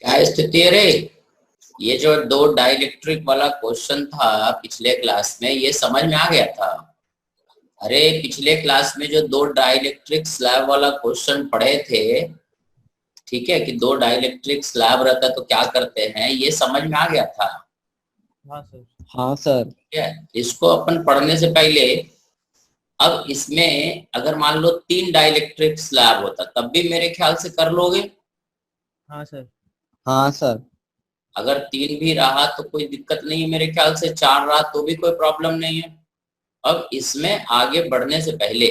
क्या स्थिति है रे? ये जो दो डाइलेक्ट्रिक वाला क्वेश्चन था पिछले क्लास में, ये समझ में आ गया था। अरे पिछले क्लास में जो दो डाइलेक्ट्रिक स्लैब वाला क्वेश्चन पढ़े थे, ठीक है, कि दो डाइलेक्ट्रिक स्लैब रहता तो क्या करते हैं, ये समझ में आ गया था। हाँ सर। हाँ सर। ठीक है, इसको अपन पढ़ने से पहले अब इसमें अगर मान लो तीन डाइलेक्ट्रिक स्लैब होता तब भी मेरे ख्याल से कर लोगे। हाँ सर। हाँ सर। अगर तीन भी रहा तो कोई दिक्कत नहीं है, मेरे ख्याल से चार रहा तो भी कोई प्रॉब्लम नहीं है। अब इसमें आगे बढ़ने से पहले,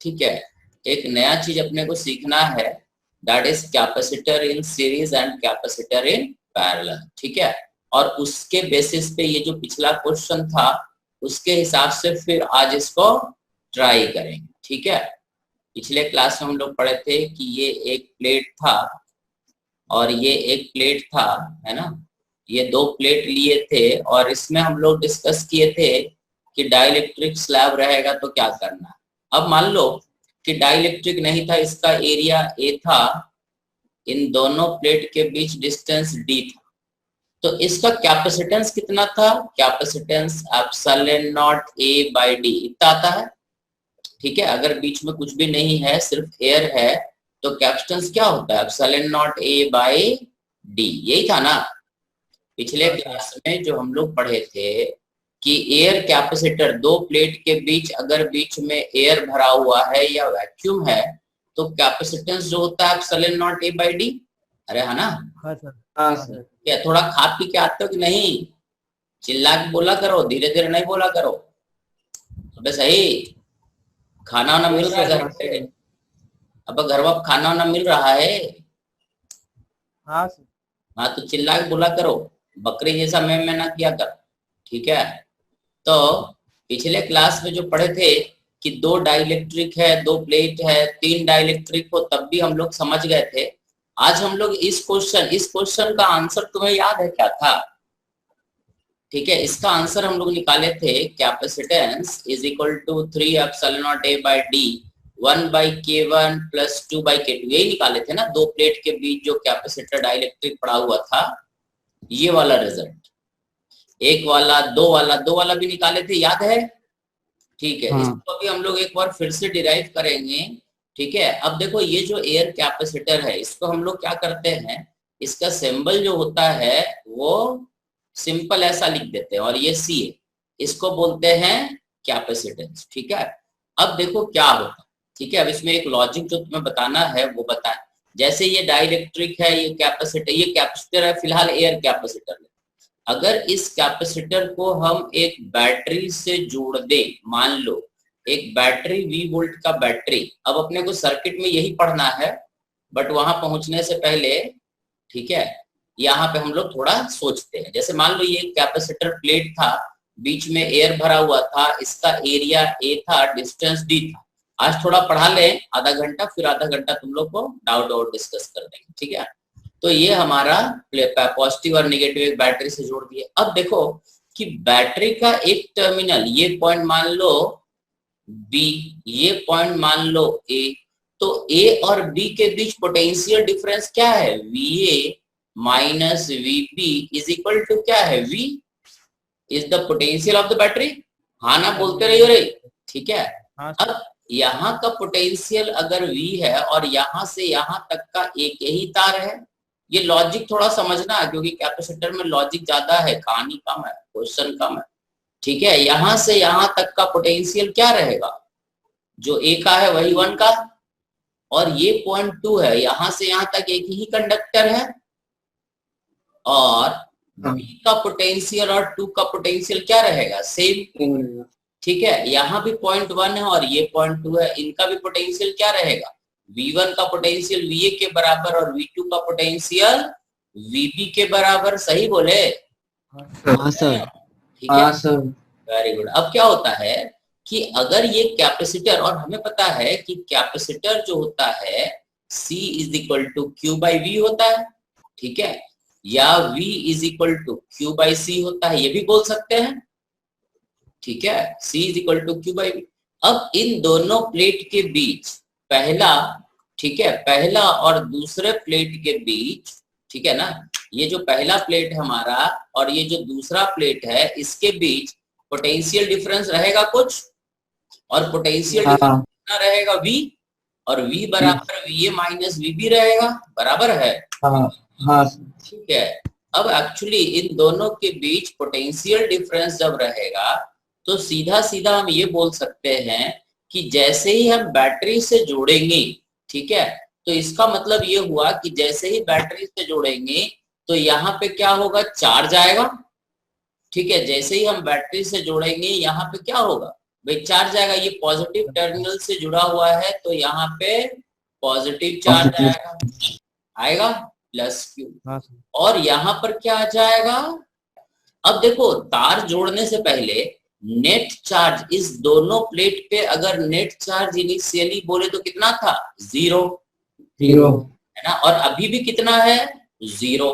ठीक है, एक नया चीज अपने को सीखना है, that is capacitor in series and capacitor in parallel. ठीक है, और उसके बेसिस पे ये जो पिछला क्वेश्चन था उसके हिसाब से फिर आज इसको ट्राई करेंगे। ठीक है, पिछले क्लास में हम लोग पढ़े थे कि ये एक प्लेट था और ये एक प्लेट था, है ना। ये दो प्लेट लिए थे और इसमें हम लोग डिस्कस किए थे कि डाइलेक्ट्रिक स्लैब रहेगा तो क्या करना है। अब मान लो कि डाइलेक्ट्रिक नहीं था, इसका एरिया ए था, इन दोनों प्लेट के बीच डिस्टेंस डी था, तो इसका कैपेसिटेंस कितना था? Capacitance epsilon nought A by D इतना आता है। ठीक है, अगर बीच में कुछ भी नहीं है, सिर्फ एयर है, तो कैपेसिटेंस क्या होता है? Epsilon nought A by D, यही था ना पिछले क्लास में जो हम लोग पढ़े थे कि एयर कैपेसिटर, दो प्लेट के बीच अगर बीच में एयर भरा हुआ है या वैक्यूम है तो कैपेसिटेंस जो होता है epsilon nought A by D. अरे है ना? हाँ सर। हाँ सर। क्या थोड़ा खा पी के आते हो कि नहीं? चिल्ला के बोला करो, धीरे धीरे नहीं बोला करो। तो सही खाना वाना मिल रहा है घर पे? अब घर वाप खाना वाना मिल रहा है? हाँ सर। हाँ तो चिल्ला के बोला करो, बकरी जैसा मैं ना किया कर। ठीक है, तो पिछले क्लास में जो पढ़े थे कि दो डाइलेक्ट्रिक है, दो प्लेट है, तीन डाइलेक्ट्रिक हो, तब भी हम लोग समझ गए थे। आज हम लोग इस क्वेश्चन का आंसर तुम्हें याद है क्या था? ठीक है, इसका आंसर हम लोग निकाले थे, capacitance is equal to 3 epsilon nought A by D 1 by K1 plus 2 by K2, यही निकाले थे ना। दो प्लेट के बीच जो कैपेसिटर डाइलेक्ट्रिक पड़ा हुआ था, ये वाला रिजल्ट, एक वाला, दो वाला भी निकाले थे, याद है? ठीक है, हाँ। इसको भी हम लोग एक बार फिर से डिराइव करेंगे। ठीक है, अब देखो ये जो एयर कैपेसिटर है, इसको हम लोग क्या करते हैं, इसका सिंबल जो होता है वो सिंपल ऐसा लिख देते हैं, और ये सी है, इसको बोलते हैं कैपेसिटेंस। ठीक है, अब देखो क्या होता है। ठीक है, अब इसमें एक लॉजिक जो तुम्हें बताना है वो बताएं। जैसे ये डाइलेक्ट्रिक है, ये कैपेसिटर, ये कैपेसिटर है, फिलहाल एयर कैपेसिटर है। अगर इस कैपेसिटर को हम एक बैटरी से जोड़ दें, मान लो एक बैटरी 20 वोल्ट का बैटरी, अब अपने को सर्किट में यही पढ़ना है, बट वहां पहुंचने से पहले, ठीक है, यहाँ पे हम लोग थोड़ा सोचते हैं। जैसे मान लो ये कैपेसिटर प्लेट था, बीच में एयर भरा हुआ था, इसका एरिया ए था, डिस्टेंस डी था। आज थोड़ा पढ़ा लें आधा घंटा, फिर आधा घंटा तुम लोग को डाउट डिस्कस कर देंगे। ठीक है, तो ये हमारा पॉजिटिव और नेगेटिव एक बैटरी से जोड़ दिए। अब देखो कि बैटरी का एक टर्मिनल, ये पॉइंट मान लो बी, ये पॉइंट मान लो ए, तो ए और बी के बीच पोटेंशियल डिफरेंस क्या है? VA minus VB is equal to क्या है? V is the potential of the battery. हाँ ना, बोलते रहिए रे। ठीक है, हाँ अब यहाँ का पोटेंशियल अगर V है और यहाँ से यहाँ तक का एक यही तार है, ये लॉजिक थोड़ा समझना, क्योंकि कैपेसिटर में लॉजिक ज्यादा है, कहानी कम है, क्वेश्चन कम है। ठीक है, यहाँ से यहाँ तक का पोटेंशियल क्या रहेगा? जो ए का है वही 1 का, और ये 0.2 है, यहाँ से यहाँ तक एक ही कंडक्टर है, और बी का पोटेंशियल और 2 का पोटेंशियल क्या रहेगा? सेम। ठीक है, यहाँ भी 0.1 है और ये 0.2 है, इनका भी पोटेंशियल क्या रहेगा? V1 का पोटेंशियल VA के बराबर और V2 का पोटेंशियल VB के बराबर। सही बोले? हाँ सर। ठीक है सर, वेरी गुड। अब क्या होता है कि अगर ये कैपेसिटर, और हमें पता है कि कैपेसिटर जो होता है C is equal to Q by V होता है, ठीक है, या V is equal to Q by C होता है, ये भी बोल सकते हैं। ठीक है, C is equal to Q by V. अब इन दोनों प्लेट के बीच पहला, ठीक है, पहला और दूसरे प्लेट के बीच ठीक है ना। ये जो पहला प्लेट हमारा और ये जो दूसरा प्लेट है, इसके बीच पोटेंशियल डिफरेंस रहेगा कुछ, और पोटेंशियल डिफरेंस कितना रहेगा V, और V बराबर VA माइनस VB रहेगा, बराबर है। हाँ ठीक है। अब एक्चुअली इन दोनों के बीच पोटेंशियल डिफरेंस जब रहेगा तो सीधा सीधा हम ये बोल सकते हैं कि जैसे ही हम बैटरी से जोड़ेंगे, ठीक है, तो इसका मतलब ये हुआ कि जैसे ही बैटरी से जोड़ेंगे तो यहाँ पे क्या होगा, चार्ज आएगा। ठीक है, जैसे ही हम बैटरी से जोड़ेंगे यहाँ पे क्या होगा भाई, चार्ज आएगा। ये पॉजिटिव टर्मिनल से जुड़ा हुआ है तो यहाँ पे पॉजिटिव चार्ज आएगा प्लस क्यू, और यहाँ पर क्या आ जाएगा। अब देखो, तार जोड़ने से पहले नेट चार्ज इस दोनों प्लेट पे, अगर नेट चार्ज इनिशियली बोले तो कितना था, 0 है ना, और अभी भी कितना है, 0।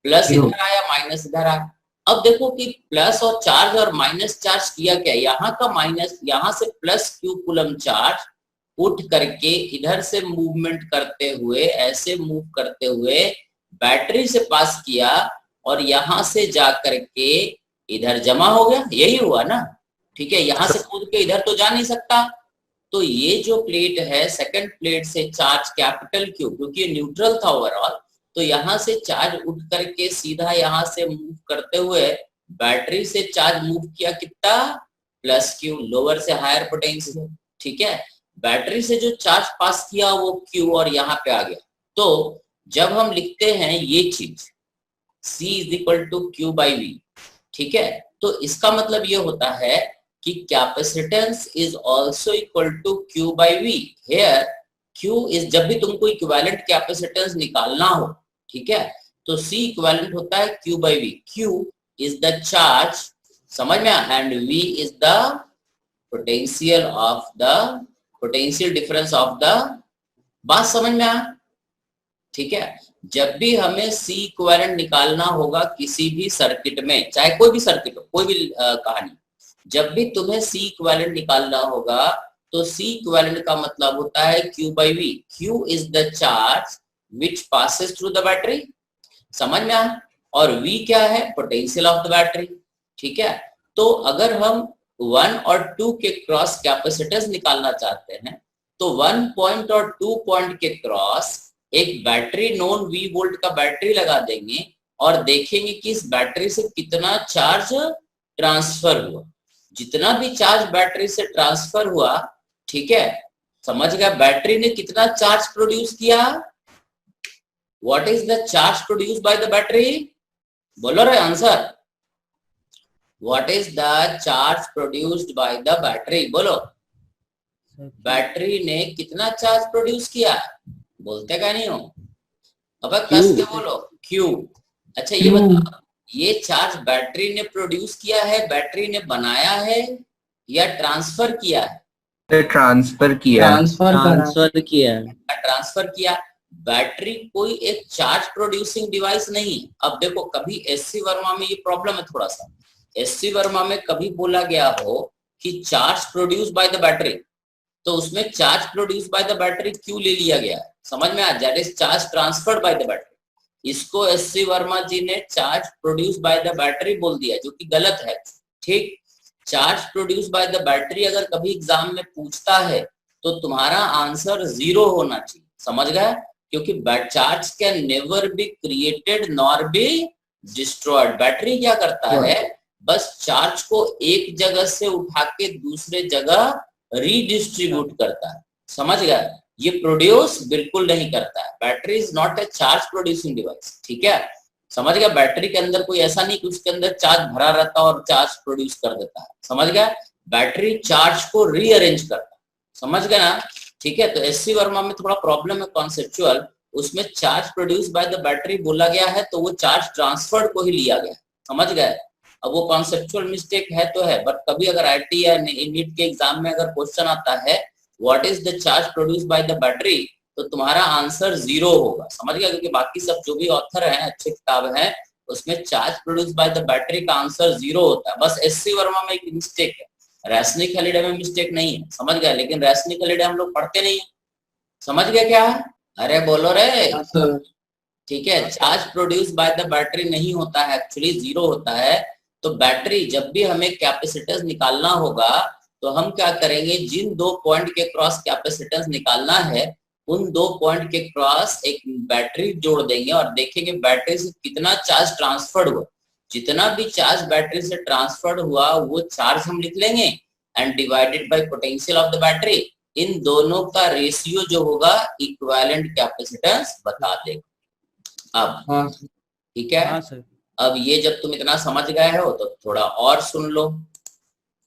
प्लस इधर आया, माइनस इधर आया। अब देखो कि प्लस और चार्ज और माइनस चार्ज किया क्या, यहाँ का माइनस, यहाँ से प्लस क्यू कूलम चार्ज उठ करके इधर से मूवमेंट करते हुए, ऐसे मूव करते हुए बैटरी से पास किया, और यहाँ से जा करके इधर जमा हो गया, यही हुआ ना। ठीक है, यहाँ से कूद के इधर तो जा नहीं सकता, तो ये जो प्लेट है, सेकंड प्लेट से चार्ज कैपिटल क्यू, क्योंकि ये न्यूट्रल था ओवरऑल, तो यहाँ से चार्ज उठ करके सीधा यहाँ से मूव करते हुए बैटरी से चार्ज मूव किया कितना, प्लस क्यू, लोअर से हायर पोटेंशियल। ठीक है, बैटरी से जो चार्ज पास किया वो क्यू और यहाँ पे आ गया। तो जब हम लिखते हैं ये चीज C is equal to Q by V, ठीक है, तो इसका मतलब ये होता है कि capacitance is also equal to Q by V. Here Q is, जब भी तुमको इक्विवेलेंट कैपेसिटेंस निकालना हो, ठीक है, तो C इक्विवेलेंट होता है Q by V. Q is the charge, समझ में, and V is the potential of the, potential difference of the, बात समझ में आ। ठीक है, जब भी हमें C इक्विवेलेंट निकालना होगा किसी भी सर्किट में, चाहे कोई भी सर्किट हो, कोई भी कहानी, जब भी तुम्हें C इक्विवेलेंट निकालना होगा तो C इक्विवेलेंट का मतलब होता है Q by V। Q is the charge which passes through the battery, समझ में आ, और V क्या है, पोटेंशियल ऑफ द बैटरी। ठीक है, तो अगर हम 1 और 2 के क्रॉस कैपेसिटेंस निकालना चाहते हैं तो 1 पॉइंट और 2 पॉइंट के क्रॉस एक बैटरी नॉन V वोल्ट का बैटरी लगा देंगे और देखेंगे कि इस बैटरी से कितना चार्ज ट्रांसफर हुआ। जितना भी चार्ज बैटरी से ट्रांसफर हुआ, ठीक है, समझ गया, बैटरी ने कितना चार्ज प्रोड्यूस किया, what is the charge produce by the battery, बोलो रे answer, what is the charge produced by the battery, बोलो, बैटरी ने कितना चार्ज प्रोड्यूस किया, बोलते का नहीं हो, अब कस के बोलो, क्यू। अच्छा ये बताओ, ये चार्ज बैटरी ने प्रोड्यूस किया है, बैटरी ने बनाया है, या ट्रांसफर किया है, ट्रांसफर किया। बैटरी कोई एक चार्ज प्रोड्यूसिंग डिवाइस नहीं है। अब देखो, कभी एससी वर्मा में ये प्रॉब्लम है थोड़ा सा, एससी वर्मा में कभी बोला गया हो कि charge produce by the battery, तो उसमें charge produce by the battery क्यों ले लिया गया है, समझ में आ, that is charge transferred by the battery. इसको एससी वर्मा जी ने charge produce by the battery बोल दिया, जो कि गलत है। ठीक, charge produce by the battery अगर कभी एग्जाम में पूछता है तो तुम्हारा आंसर 0 होना चाहिए, समझ गए, क्योंकि charge can never be created nor be destroyed. Battery क्या करता है, बस चार्ज को एक जगह से उठा के दूसरे जगह रीडिस्ट्रीब्यूट करता है, समझ गए, ये प्रोड्यूस बिल्कुल नहीं करता है। Battery is not a charge producing device, ठीक है, समझ गया। बैटरी के अंदर कोई ऐसा नहीं कि उसके अंदर चार्ज भरा रहता और चार्ज प्रोड्यूस कर देता है, समझ गया। बैटरी चार्ज को रीअरेंज करता है, समझ गया ना। ठीक है, तो एससी वर्मा में थोड़ा प्रॉब्लम है कॉन्सेप्चुअल, उसमें charge produce by the battery बोला गया है तो वो चार्ज ट्रांसफर्ड को ही लिया गया, समझ गए। अब वो कॉन्सेप्चुअल मिस्टेक है तो है, बट कभी अगर आईटी या नीट के एग्जाम में अगर क्वेश्चन आता है what is the charge produce by the battery, तो तुम्हारा आंसर 0 होगा, समझ गया, क्योंकि बाकी सब जो भी ऑथर हैं, अच्छे किताब हैं, उसमें charge produce by the battery का आंसर 0 होता है। बस एससी वर्मा में एक मिस्टेक है, रैशनिक हॉलिडे में मिस्टेक नहीं है, समझ गया, लेकिन रैशनिक हॉलिडे हम लोग पढ़ते नहीं है, समझ गया क्या है, अरे बोलो रे, ठीक है, charge produce by the battery नहीं होता है, एक्चुअली जीरो होता है। तो बैटरी जब भी हमें कैपेसिटेंस निकालना होगा तो हम क्या करेंगे, जिन दो पॉइंट के क्रॉस कैपेसिटेंस निकालना है उन दो पॉइंट के क्रॉस एक बैटरी जोड़ देंगे और देखेंगे बैटरी से कितना चार्ज ट्रांसफर्ड हुआ। जितना भी चार्ज बैटरी से ट्रांसफर्ड हुआ वो चार्ज हम लिख लेंगे and divided by potential of the battery. इन दोनों का रेशियो जो होगा इक्विवेलेंट कैपेसिटेंस बता देगा। अब ठीक है, हाँ सर। अब ये जब तुम इतना समझ गए हो तो थोड़ा और सुन लो।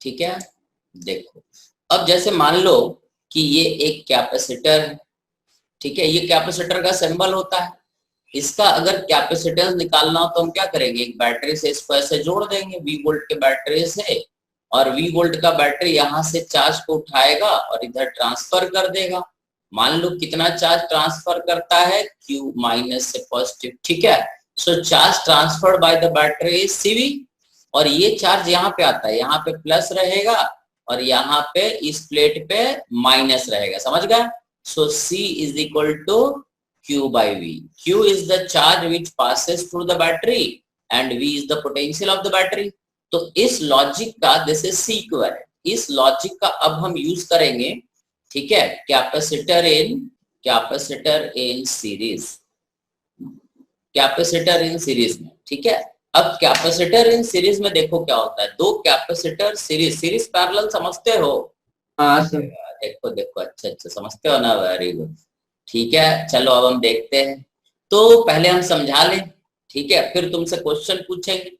ठीक है, देखो अब जैसे मान लो कि ये एक कैपेसिटर है। ठीक है, ये कैपेसिटर का सिंबल होता है। इसका अगर कैपेसिटेंस निकालना हो तो हम क्या करेंगे, एक बैटरी से इसको ऐसे जोड़ देंगे V वोल्ट के बैटरी से, और V वोल्ट का बैटरी यहाँ से चार्ज को उठाएगा और इधर ट्रांसफर कर देगा। मान लो कितना चार्ज ट्रांसफर करता है, Q माइनस से पॉजिटिव। ठीक है, so charge transferred by the battery is CV, और ये चार्ज यहाँ पे आता है, यहाँ पे प्लस रहेगा और यहाँ पे इस प्लेट पे माइनस रहेगा। समझ गए? So C is equal to Q by V. Q is the charge which passes through the battery and V is the potential of the battery. तो इस लॉजिक का, दिस इज C इक्विवेलेंट, इस logic का अब हम use करेंगे। ठीक है, capacitor in series, capacitor in series में। ठीक है, अब कैपेसिटर इन सीरीज में देखो क्या होता है, दो कैपेसिटर सीरीज पैरेलल समझते हो? हाँ सर। देखो देखो, अच्छा समझते हो ना, वेरी गुड। ठीक है, चलो अब हम देखते हैं। तो पहले हम समझा लें, ठीक है, फिर तुमसे क्वेश्चन पूछेंगे।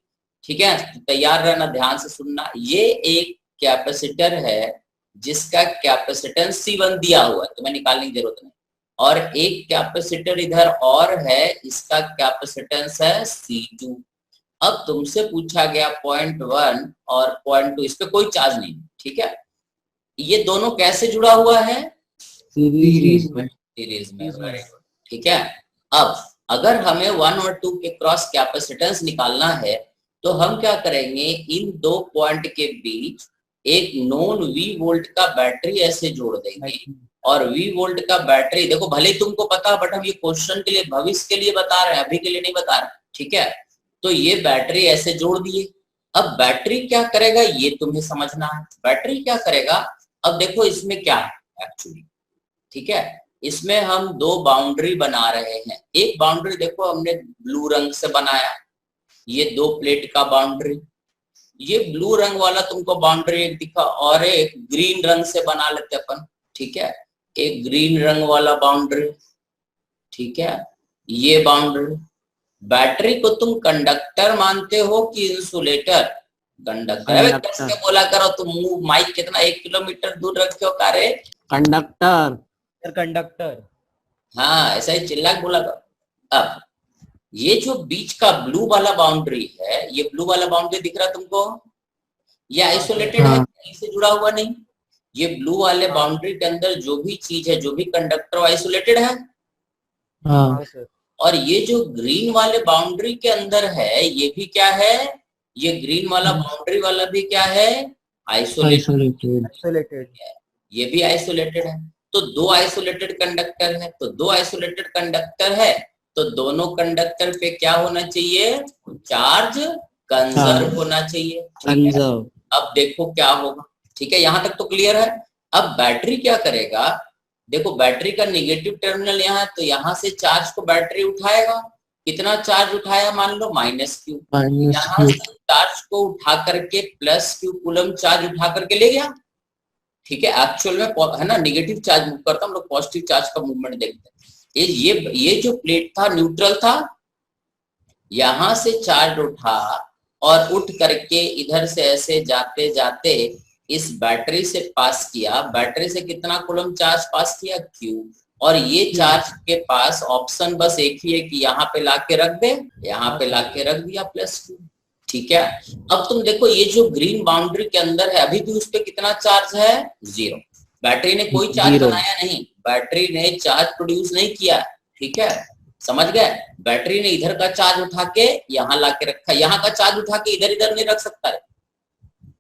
ठीक है, तो तैयार रहना, ध्यान से सुनना। ये एक कैपेसिटर है जिसका कैपेसिटेंस C1 दिया हुआ है, तुम्हें निकालने की जरूरत नहीं। और एक कैपेसिटर इधर और है, इसका कैपेसिटेंस है C2। अब तुमसे पूछा गया पॉइंट 1 और पॉइंट 2, इस पे कोई चार्ज नहीं। ठीक है, ये दोनों कैसे जुड़ा हुआ है? सीरीज में। सीरीज में, वेरी गुड। ठीक है, अब अगर हमें 1 और 2 के क्रॉस कैपेसिटेंस निकालना है तो हम क्या करेंगे, इन दो पॉइंट के बीच एक नॉन V वोल्ट का बैटरी ऐसे जोड़ देंगे, और V वोल्ट का बैटरी, देखो भले तुमको पता, बट हम ये क्वेश्चन के लिए, भविष्य के लिए बता रहे हैं, अभी के लिए नहीं बता रहे। ठीक है, तो ये बैटरी ऐसे जोड़ दिए। अब बैटरी क्या करेगा ये तुम्हें समझना है। बैटरी क्या करेगा, अब देखो इसमें क्या है एक्चुअली। ठीक है, इसमें हम दो बाउंड्री बना रहे हैं। एक बाउंड्री देखो हमने ब्लू रंग से बनाया, ये दो प्लेट का बाउंड्री। ये ब्लू रंग वाला तुमको बाउंड्री एक दिखा, और एक ग्रीन रंग से बना लेते अपन। ठीक है, एक ग्रीन रंग वाला बाउंड्री। ठीक है, ये बाउंड्री। बैटरी को तुम कंडक्टर मानते हो कि इंसुलेटर? कंडक्टर। कैसे बोला करो तुम, मुंह माइक कितना 1 किलोमीटर दूर रखे हो का रे? कंडक्टर। हाँ, ऐसा ही चिल्ला के बोला करो। अब ये जो बीच का ब्लू वाला बाउंड्री है, ये ब्लू वाला बाउंड्री दिख रहा तुमको? ये आइसोलेटेड है, कहीं से जुड़ा हुआ नहीं। ये ब्लू वाले बाउंड्री के अंदर जो भी चीज है, जो भी कंडक्टर, आइसोलेटेड है। हाँ सर। और ये जो ग्रीन वाले बाउंड्री के अंदर है, ये भी क्या है, ये ग्रीन वाला बाउंड्री वाला भी क्या है, आइसोलेटेड। ये भी आइसोलेटेड है। तो दो आइसोलेटेड कंडक्टर है, तो दो आइसोलेटेड कंडक्टर है, तो दोनों कंडक्टर पे क्या होना चाहिए, चार्ज कंजर्व होना चाहिए। अब देखो क्या होगा। ठीक है, यहां तक तो क्लियर है। अब बैटरी क्या करेगा, देखो बैटरी का नेगेटिव टर्मिनल यहाँ है, तो यहाँ से चार्ज को बैटरी उठाएगा। कितना चार्ज उठाया, मान लो -Q। यहाँ से चार्ज को उठा करके +Q कूलम चार्ज उठा करके ले गया। ठीक है, एक्चुअल में है ना, नेगेटिव चार्ज मूव करता, हम लोग पॉजिटिव चार्ज का मूवमेंट देखते हैं। ये जो प्लेट था न्यूट्रल था, यहां से चार्ज उठा और उठ करके इधर से ऐसे जाते जाते इस बैटरी से पास किया। बैटरी से कितना कूलम चार्ज पास किया, Q। और ये चार्ज के पास ऑप्शन बस एक ही है कि यहाँ पे लाके रख दे, यहाँ पे लाके रख दिया +Q। ठीक है, अब तुम देखो ये जो ग्रीन बाउंड्री के अंदर है, अभी भी उस पे कितना चार्ज है, 0। बैटरी ने कोई चार्ज बनाया नहीं, बैटरी ने चार्ज प्रोड्यूस नहीं किया। ठीक है, समझ गए? बैटरी ने इधर का चार्ज उठा के यहाँ ला के रखा, यहाँ का चार्ज उठा के इधर इधर नहीं रख सकता है।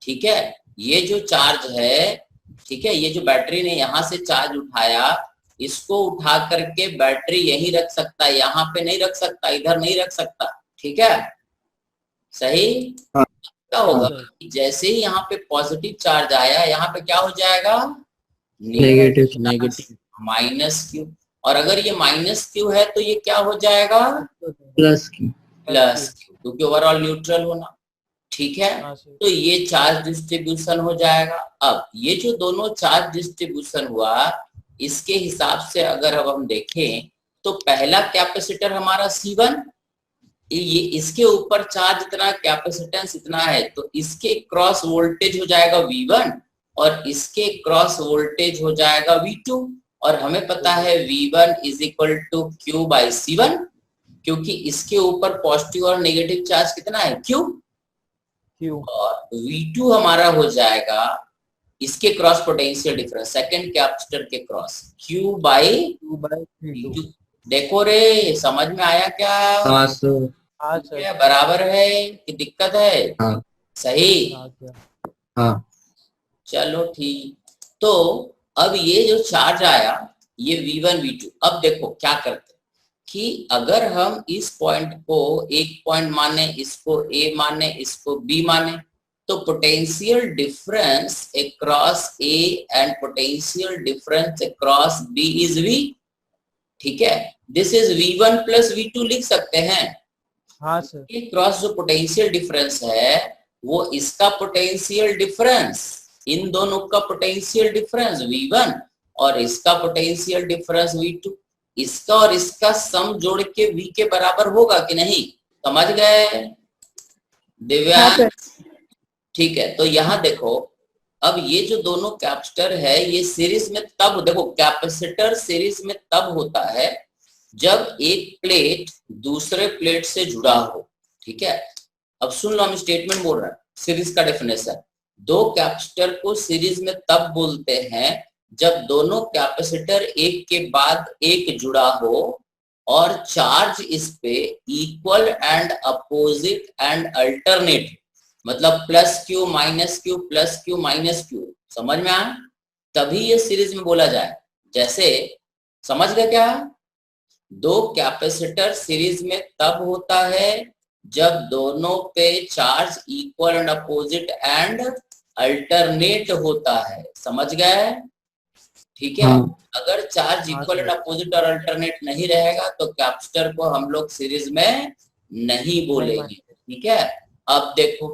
ठीक है, ये जो चार्ज है, ठीक है, ये जो बैटरी ने यहाँ से चार्ज उठाया इसको उठा करके बैटरी यहीं रख सकता है, यहाँ पे नहीं रख सकता, इधर नहीं रख सकता, ठीक है, सही। हाँ। क्या होगा, जैसे ही यहाँ पे पॉजिटिव चार्ज आया, यहाँ पे क्या हो जाएगा, नेगेटिव नेगेटिव माइनस क्यू, और अगर ये माइनस क्यू है तो ये क्या हो जाएगा, प्लस की प्लस क्यू, क्योंकि ओवरऑल न्यूट्रल होना, ठीक है। हाँ सर। तो ये चार्ज डिस्ट्रीब्यूशन हो जाएगा। अब ये जो दोनों चार्ज डिस्ट्रीब्यूशन हुआ, इसके हिसाब से अगर अब हम देखें तो पहला कैपेसिटर हमारा C1, ये इसके ऊपर चार्ज इतना, कैपेसिटेंस इतना है, तो इसके क्रॉस वोल्टेज हो जाएगा V1 और इसके क्रॉस वोल्टेज हो जाएगा V2, और हमें पता है V1 is equal to Q by C1, क्योंकि इसके ऊपर पॉजिटिव और नेगेटिव चार्ज कितना है, Q, और V2 हमारा हो जाएगा इसके cross potential difference, second capacitor के क्रॉस, Q बाई V2। देखो रे, समझ में आया क्या, हाँ सर क्या बराबर है कि दिक्कत है, हाँ सही, हाँ चलो ठीक। तो अब ये जो चार्ज आया ये V1 V2, अब देखो क्या करते हैं कि अगर हम इस पॉइंट को एक पॉइंट माने, इसको A माने, इसको B माने, तो potential difference across A and potential difference across B is V, ठीक है, this is V1 plus V2 लिख सकते हैं। हाँ सर। ये क्रॉस जो पोटेंशियल डिफरेंस है वो इसका पोटेंशियल डिफरेंस, इन दोनों का पोटेंशियल डिफरेंस V1 और इसका पोटेंशियल डिफरेंस V2, इसका और इसका सम जोड़ के V के बराबर होगा कि नहीं, समझ गए दिव्यांग, ठीक है। तो यहाँ देखो, अब ये जो दोनों कैपेसिटर है ये सीरीज में तब, देखो कैपेसिटर सीरीज में तब होता है जब एक प्लेट दूसरे प्लेट से जुड़ा हो, ठीक है। अब सुन लो, हम स्टेटमेंट बोल रहे हैं, सीरीज का डेफिनेशन, दो कैपेसिटर को सीरीज में तब बोलते हैं जब दोनों कैपेसिटर एक के बाद एक जुड़ा हो और चार्ज इस पे equal and opposite and alternate, मतलब plus Q minus Q plus Q minus Q, समझ में आया, तभी ये सीरीज में बोला जाए। जैसे समझ गए क्या, दो कैपेसिटर सीरीज में तब होता है जब दोनों पे charge equal and opposite and alternate होता है, समझ गए, ठीक है। हाँ। अगर चार्ज इक्वल एंड अपोजिट और अल्टरनेट नहीं रहेगा तो कैपेसिटर को हम लोग सीरीज में नहीं बोलेंगे, ठीक है। अब देखो,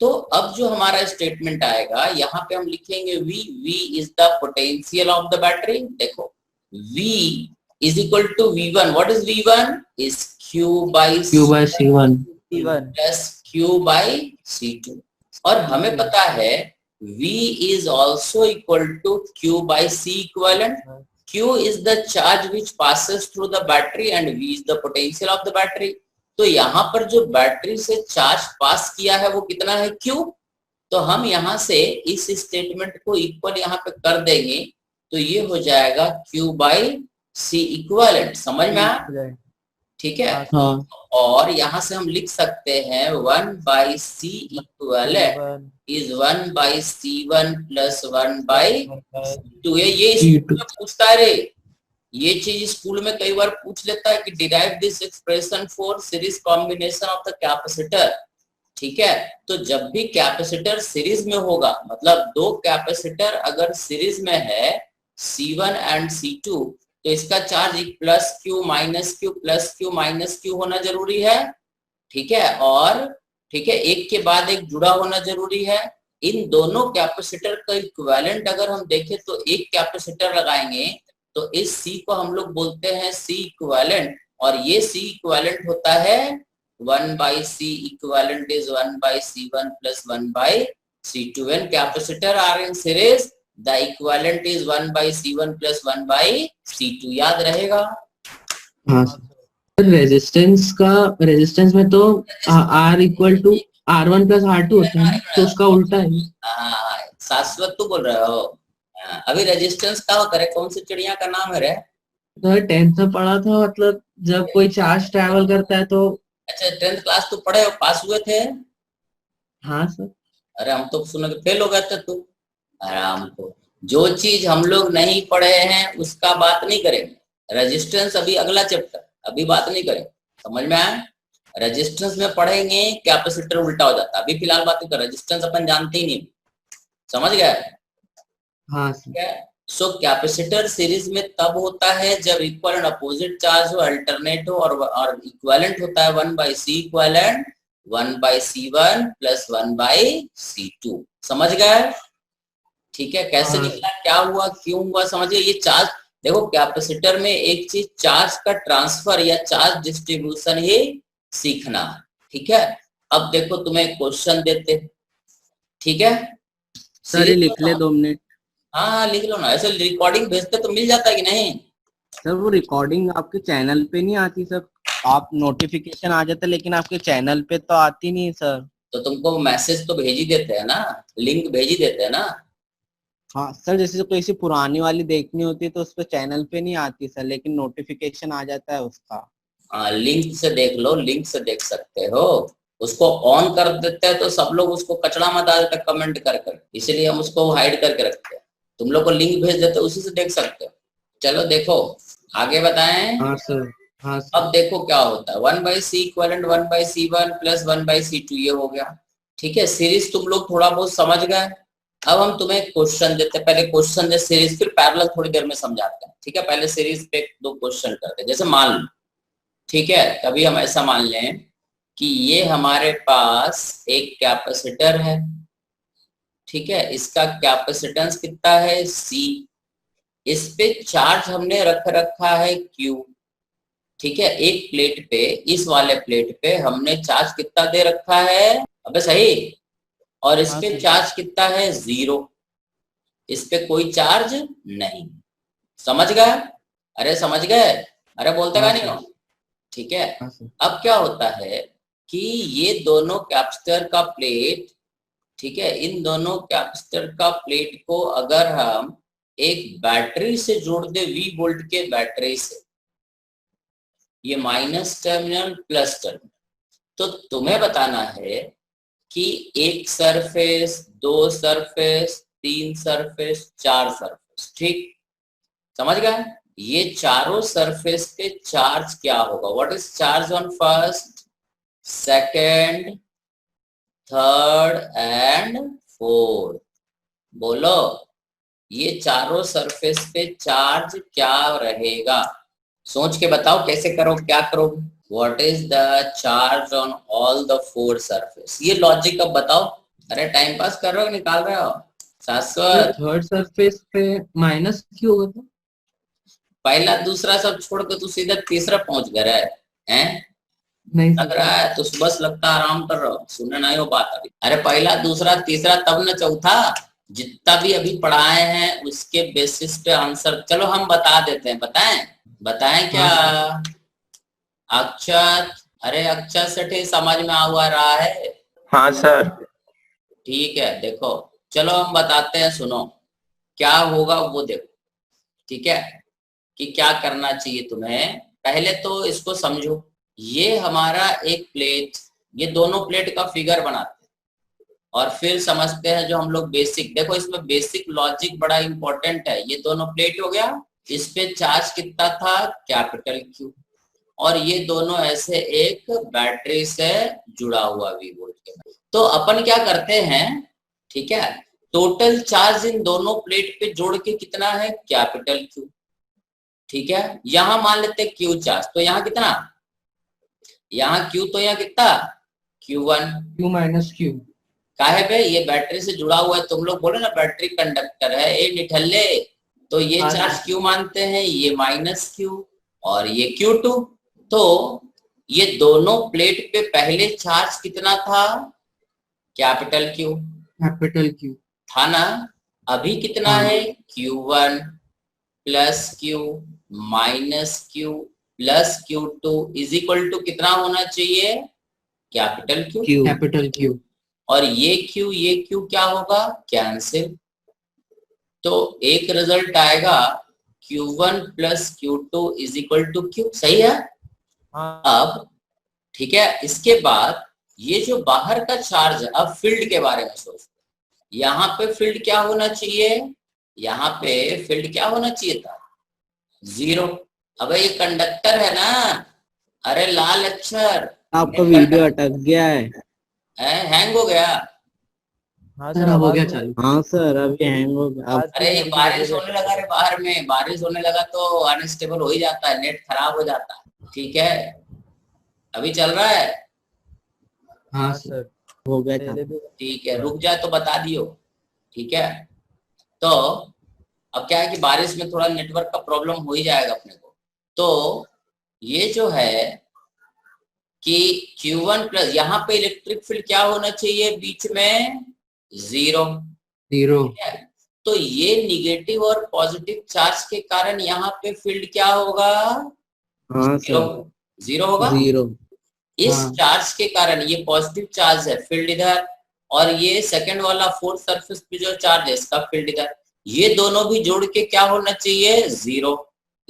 तो अब जो हमारा स्टेटमेंट आएगा यहाँ पे हम लिखेंगे V is the potential of the battery, देखो V is equal to V1. What is V1? Is Q by C1 plus Q by C2. और हमें पता है V is also equal to Q by C equivalent. Q is the charge which passes through the battery and V is the potential of the battery. तो यहाँ पर जो battery से charge पास किया है वो कितना है, Q। तो हम यहाँ से इस स्टेटमेंट को इक्वल यहाँ पे कर देंगे, तो ये हो जाएगा Q by C इक्विवेलेंट, समझ में आया, ठीक है। हाँ। और यहाँ से हम लिख सकते हैं 1 by C equivalent is 1 by C1 plus 1 by C2। ये स्कूल में पूछता है रे, ये चीज स्कूल में कई बार पूछ लेता है कि derive this expression for series combination of the capacitor, ठीक है। तो जब भी कैपेसिटर सीरीज में होगा, मतलब दो कैपेसिटर अगर सीरीज में है C1 एंड C2, तो इसका charge plus Q minus Q plus Q minus Q होना जरूरी है, ठीक है, और ठीक है एक के बाद एक जुड़ा होना जरूरी है। इन दोनों कैपेसिटर का इक्विवेलेंट अगर हम देखें तो एक कैपेसिटर लगाएंगे तो इस C को हम लोग बोलते हैं C इक्विवेलेंट, और ये C इक्विवेलेंट होता है 1 by C equivalent is 1 by C1 plus 1 by C2। When capacitor are in series, the equivalent is 1 by C1 plus 1 by C2, याद रहेगा। हाँ रेजिस्टेंस में तो R equal to R1 plus R2 होता है, तो उसका उल्टा है। हाँ, शाश्वत तू बोल रहे हो, अभी रेजिस्टेंस क्या होता है, कौन सी चिड़िया का नाम है रे, तो 10th में पढ़ा था, मतलब जब कोई चार्ज ट्रैवल करता है तो। अच्छा 10th क्लास तो पढ़े हो, पास हुए थे। हाँ सर। अरे हम तो सुन के फेल हो गए थे तू, आराम को। जो चीज हम लोग नहीं पढ़े हैं उसका बात नहीं करेंगे। रेजिस्टेंस अभी अगला चैप्टर, अभी बात नहीं करेंगे। समझ में आया? रेजिस्टेंस में पढ़ेंगे, कैपेसिटर उल्टा हो जाता है। अभी फिलहाल बात कर, रेजिस्टेंस अपन जानते ही नहीं। समझ गए? हाँ सर। सो कैपेसिटर सीरीज में तब होता है जब इक्वल एंड अपोजिट चार्ज हो, अल्टरनेट हो, और इक्विवेलेंट होता है 1/c equivalent 1/c1 plus 1/c2। समझ गए? ठीक है, कैसे निकला, क्या हुआ, क्यों हुआ, समझिए। ये चार्ज देखो, कैपेसिटर में एक चीज चार्ज का ट्रांसफर या चार्ज डिस्ट्रीब्यूशन ही सीखना है। ठीक है, अब देखो तुम्हें क्वेश्चन देते हैं। ठीक है सर, ये लिख ले 2 मिनट। हाँ लिख लो ना, ऐसे रिकॉर्डिंग भेजते तो मिल जाता है कि नहीं? सर, वो रिकॉर्डिंग आपके चैनल पे नहीं आती सर। आप नोटिफिकेशन आ जाता लेकिन आपके चैनल पे तो आती नहीं सर। तो तुमको मैसेज तो भेज ही देते हैं ना, लिंक भेज ही देते हैं ना। हाँ सर, जैसे कोई सी पुरानी वाली देखनी होती है तो उस पर चैनल पे नहीं आती सर, लेकिन नोटिफिकेशन आ जाता है उसका। लिंक से देख लो, लिंक से देख सकते हो। उसको ऑन कर देते हैं तो सब लोग उसको कचड़ा मत आ जाता कमेंट कर कर, इसीलिए हम उसको हाइड करके रखते हैं। तुम लोग को लिंक भेज देते, उसी से देख सकते हो। चलो देखो आगे बताएं। हाँ सर। हाँ सर। अब देखो क्या होता है, 1/c equivalent 1/c1 plus 1/c2 ये हो गया। ठीक है, सीरीज तुम लोग थोड़ा बहुत समझ गए। अब हम तुम्हें क्वेश्चन देते हैं, पहले क्वेश्चन दे सीरीज, फिर पैरेलल थोड़ी देर में समझाते हैं। ठीक है, पहले सीरीज पे 2 क्वेश्चन करते हैं। जैसे मान लो, ठीक है, कभी हम ऐसा मान लें कि ये हमारे पास एक कैपेसिटर है। ठीक है, इसका कैपेसिटेंस कितना है, C। इस पे चार्ज हमने रख रखा है Q। ठीक है, एक प्लेट पे, इस वाले प्लेट पे हमने चार्ज कितना दे रखा है, अबे सही, और इस पे चार्ज कितना है 0। इस पे कोई चार्ज नहीं। समझ गए? अरे समझ गए? अरे बोलते का नहीं हो? ठीक है, अब क्या होता है कि ये दोनों कैपेसिटर का प्लेट, ठीक है, इन दोनों कैपेसिटर का प्लेट को अगर हम एक बैटरी से जोड़ दे, V वोल्ट के बैटरी से, ये माइनस टर्मिनल प्लस टर्मिनल, तो तुम्हें बताना है कि 1 सरफेस, 2 सरफेस, 3 सरफेस, 4 सरफेस। ठीक, समझ गए? ये चारों सरफेस पे चार्ज क्या होगा, what is charge on first, second, third and fourth. बोलो, ये चारों सरफेस पे चार्ज क्या रहेगा? सोच के बताओ कैसे करो, क्या करो। What is the charge on all the 4 surface? ये लॉजिक अब बताओ। अरे टाइम पास कर रहे हो, निकाल रहे हो? शाश्वत, थर्ड सरफेस पे माइनस क्यों होगा था? पहला दूसरा सब छोड़ के तू सीधा तीसरा पहुंच गया है? नहीं लग रहा है तो बस लगता आराम कर रहा हो, सुनने नहीं हो बात अभी। अरे पहला दूसरा तीसरा तब न चौथा। जितना भी अभी पढ़ाए हैं उसके बेसिस पे आंसर, चलो हम बता देते हैं। बताएं क्या? अक्षत, अरे अक्षत से समझ में आ रहा है? हाँ सर। ठीक है, देखो चलो हम बताते हैं, सुनो क्या होगा वो देखो। ठीक है, कि क्या करना चाहिए तुम्हें, पहले तो इसको समझो। ये हमारा एक प्लेट, ये दोनों प्लेट का फिगर बनाते हैं और फिर समझते हैं जो हम लोग बेसिक। देखो इसमें बेसिक लॉजिक बड़ा इंपॉर्टेंट है। ये दोनों प्लेट हो गया, इस पे चार्ज कितना था, कैपिटल Q, और ये दोनों ऐसे एक बैटरी से जुड़ा हुआ V वोल्ट के। तो अपन क्या करते हैं, ठीक है, टोटल चार्ज इन दोनों प्लेट पे जोड़ के कितना है, कैपिटल Q। ठीक है, यहां मान लेते हैं Q चार्ज, तो यहाँ कितना, यहाँ Q, तो यहाँ कितना Q1, Q माइनस Q। काहे पे, ये बैटरी से जुड़ा हुआ है। तुम लोग बोले ना बैटरी कंडक्टर है, ए निठल्ले, तो ये चार्ज Q मानते हैं, ये माइनस Q और ये Q2। तो ये दोनों प्लेट पे पहले चार्ज कितना था, कैपिटल Q था ना। अभी कितना है, Q1 plus Q minus Q plus Q2 is equal to कितना होना चाहिए, कैपिटल Q। और ये Q क्या होगा, कैंसिल। तो एक रिजल्ट आएगा Q1 plus Q2 is equal to Q। सही है? अब ठीक है, इसके बाद ये जो बाहर का चार्ज, अब फील्ड के बारे में सोचते हैं। यहाँ पे फील्ड क्या होना चाहिए, यहाँ पे फील्ड क्या होना चाहिए था, 0। अबे ये कंडक्टर है ना, अरे लाल अक्षर, आपका वीडियो अटक गया है। हैंग हो गया। हाँ सर सर, अब हो आवाज गया नहीं चालू। हाँ सर अभी हैंग हो गया। अब आवाज अरे ये की बारिश वजह होने से। लगा रे, बाहर में बारिश होने लगा तो अनस्टेबल हो ही जाता है, नेट खराब हो जाता है। ठीक है, अभी चल रहा है। हाँ हाँ सर। सर, हो गया पहले भी ठीक है, रुक जाए तो बता दियो। ठीक है, तो अब क्या है कि बारिश में थोड़ा नेटवर्क का प्रॉब्लम हो ही जाएगा अपने को। तो ये जो है कि Q1 प्लस, यहाँ पे इलेक्ट्रिक फील्ड क्या होना चाहिए बीच में, 0। 0। तो ये निगेटिव और पॉजिटिव चार्ज के कारण यहाँ पे फील्ड क्या होगा, हाँ 0। सर 0 होगा। 0। इस हाँ। चार्ज के कारण, ये पॉजिटिव चार्ज है, फील्ड इधर, और ये सेकंड वाला फोर्थ सरफेस पे जो चार्ज है इसका फील्ड इधर, ये दोनों भी जोड़ के क्या होना चाहिए, 0।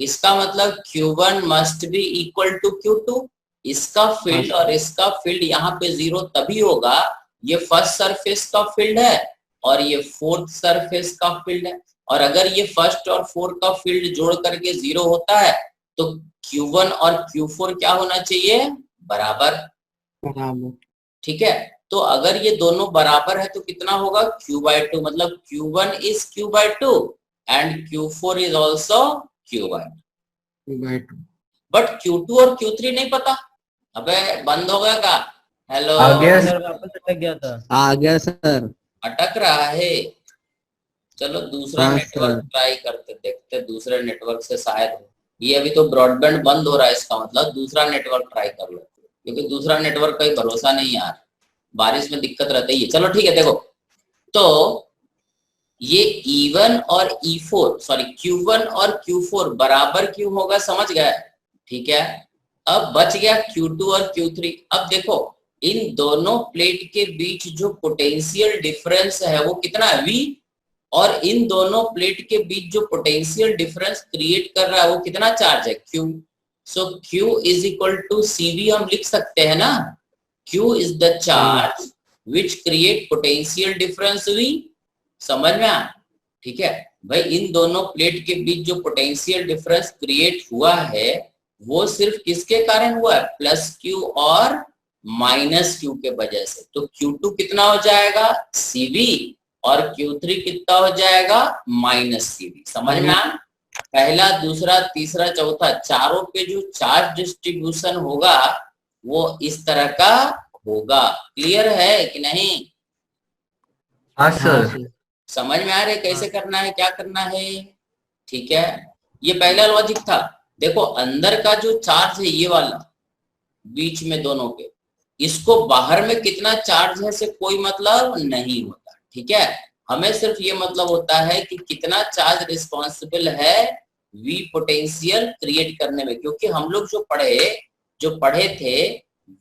इसका मतलब Q1 must be equal to Q2। इसका फील्ड और इसका फील्ड यहाँ पे 0 तभी होगा, ये फर्स्ट सरफेस का फील्ड है और ये फोर्थ सरफेस का फील्ड है, और अगर ये फर्स्ट और फोर्थ का फील्ड जोड़ करके 0 होता है तो Q1 और Q4 क्या होना चाहिए, बराबर। बराबर। ठीक है, तो अगर ये दोनों बराबर है तो कितना होगा, Q/2, मतलब Q1 is Q/2 and Q4 is also Q/2। But Q2 और Q3 नहीं पता। अबे बंद हो गया का, हेलो, आ गया सर, वापस अटक गया था। आ गया सर। अटक रहा है। चलो दूसरा हाँ, नेटवर्क सर। ट्राई करते, देखते दूसरे नेटवर्क से शायद हो। ये अभी तो ब्रॉडबैंड बंद हो रहा है, इसका मतलब दूसरा नेटवर्क ट्राई कर लो, क्योंकि दूसरा नेटवर्क का ही भरोसा नहीं यार, बारिश में दिक्कत रहती है। चलो ठीक है, देखो तो ये E1 और E4 सॉरी Q1 और Q4 बराबर क्यों होगा, समझ गए। ठीक है, अब बच गया Q2 और Q3। अब देखो इन दोनों प्लेट के बीच जो पोटेंशियल डिफरेंस है वो कितना है, V, और इन दोनों प्लेट के बीच जो पोटेंशियल डिफरेंस क्रिएट कर रहा है वो कितना चार्ज है, Q। So Q is equal to CV हम लिख सकते हैं ना, Q is the charge which create potential difference V। समझ में आ, ठीक है भाई, इन दोनों प्लेट के बीच जो पोटेंशियल डिफरेंस क्रिएट हुआ है वो सिर्फ किसके कारण हुआ है, +Q और -Q के वजह से। तो Q2 कितना हो जाएगा, CV, और Q3 कितना हो जाएगा, -CV। समझ में आ, पहला दूसरा तीसरा चौथा चारों पे जो चार्ज डिस्ट्रीब्यूशन होगा वो इस तरह का होगा। क्लियर है कि नहीं, हाँ सर। समझ में आ रहा है कैसे करना है, क्या करना है। ठीक है, ये पहला लॉजिक था। देखो अंदर का जो चार्ज है ये वाला बीच में दोनों के, इसको बाहर में कितना चार्ज है से कोई मतलब नहीं होता। ठीक है, हमें सिर्फ ये मतलब होता है कि कितना चार्ज रिस्पॉन्सिबल है V पोटेंशियल क्रिएट करने में, क्योंकि हम लोग जो पढ़े थे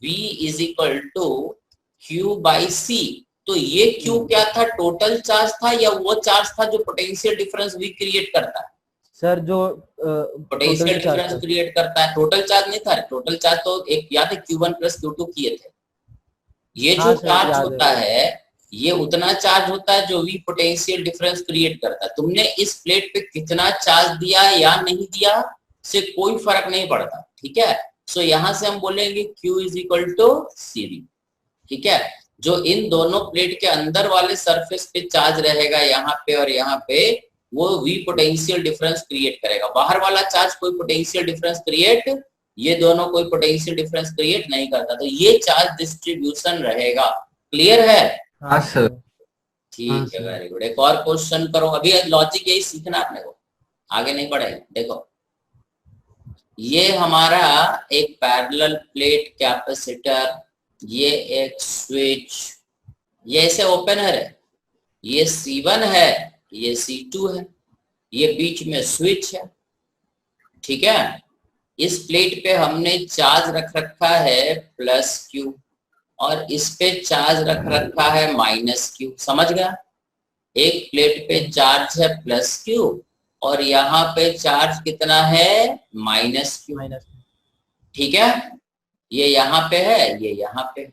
V is equal to Q/C। तो ये Q क्या था, टोटल चार्ज था या वो चार्ज था जो पोटेंशियल डिफरेंस V क्रिएट करता है, सर जो पोटेंशियल डिफरेंस क्रिएट करता है, टोटल चार्ज नहीं था। टोटल चार्ज तो एक याद है Q1 + Q2 किए थे। ये जो चार्ज होता है ये उतना चार्ज होता है जो V पोटेंशियल डिफरेंस क्रिएट करता है। तुमने इस प्लेट पे कितना चार्ज दिया या नहीं दिया से कोई फर्क नहीं पड़ता। ठीक है, सो यहां से हम बोलेंगे Q is equal to CV। ठीक है, जो इन दोनों प्लेट के अंदर वाले सरफेस पे चार्ज रहेगा यहाँ पे और यहाँ पे, वो V पोटेंशियल डिफरेंस क्रिएट करेगा। बाहर वाला चार्ज कोई पोटेंशियल डिफरेंस क्रिएट, ये दोनों कोई पोटेंशियल डिफरेंस क्रिएट नहीं करता, तो ये चार्ज डिस्ट्रीब्यूशन रहेगा। क्लियर है, हाँ सर। ठीक है, वेरी गुड। एक और क्वेश्चन करो, अभी लॉजिक यही सीखना आपने को, आगे नहीं बढ़ेगा। देखो ये हमारा एक पैरेलल प्लेट कैपेसिटर, ये एक स्विच, ये ऐसे ओपन है, ये C1 है, ये C2 है, ये बीच में स्विच है। ठीक है, इस प्लेट पे हमने चार्ज रख रखा है +Q और इस पे चार्ज रख रखा है -Q। समझ गया, एक प्लेट पे चार्ज है +Q और यहाँ पे चार्ज कितना है, -Q। ठीक है, ये यहाँ पे है, ये यहाँ पे है,